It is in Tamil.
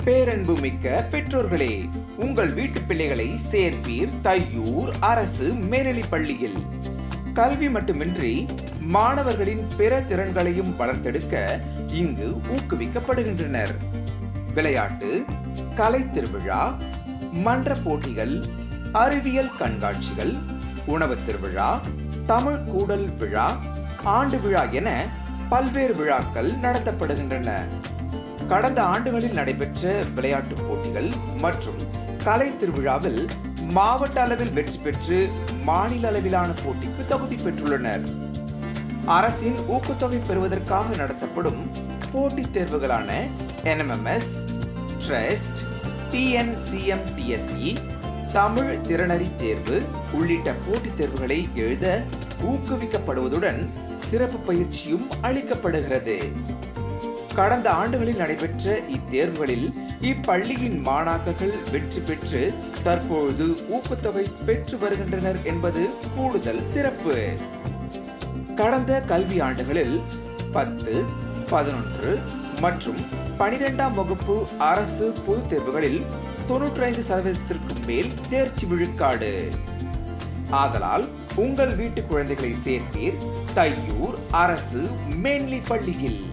பேரன்பு மிக்க பெற்றோர்களே, உங்கள் வீட்டு பிள்ளைகளை சேர்ப்பீர் தையூர் அரசு மேல்நிலைப் பள்ளியில். கல்வி மட்டுமின்றி மாணவர்களின் பிற திறன்களையும் வளர்த்தெடுக்க இங்கு ஊக்குவிக்கப்படுகின்றனர். விளையாட்டு, கலை திருவிழா, மன்ற போட்டிகள், அறிவியல் கண்காட்சிகள், உணவு திருவிழா, தமிழ் கூடல் விழா, ஆண்டு விழா என பல்வேறு விழாக்கள் நடத்தப்படுகின்றன. கடந்த ஆண்டுகளில் நடைபெற்ற விளையாட்டுப் போட்டிகள் மற்றும் கலை திருவிழாவில் மாவட்ட அளவில் வெற்றி பெற்று மாநில அளவிலான போட்டிக்கு தகுதி பெற்றுள்ளனர். அரசின் ஊக்கத்தொகை பெறுவதற்காக நடத்தப்படும் போட்டித் தேர்வுகளான NMMS, ட்ரஸ்ட், TNCMTSE, தமிழ் திறனறி தேர்வு உள்ளிட்ட போட்டித் தேர்வுகளை எழுத ஊக்குவிக்கப்படுவதுடன் சிறப்பு பயிற்சியும் அளிக்கப்படுகிறது. கடந்த ஆண்டுகளில் நடைபெற்ற இத்தேர்வுகளில் இப்பள்ளியின் மாணாக்கர்கள் வெற்றி பெற்று தற்பொழுது ஊக்கத்தொகை பெற்று வருகின்றனர் என்பது கூடுதல் சிறப்பு. கடந்த கல்வி ஆண்டுகளில் 10, 11 மற்றும் 12ஆம் வகுப்பு அரசு பொதுத் தேர்வுகளில் 95% மேல் தேர்ச்சி விழுக்காடு. ஆதலால் உங்கள் வீட்டு குழந்தைகளை சேர்த்தீர் தையூர் அரசு மேல்நிலைப் பள்ளியில்.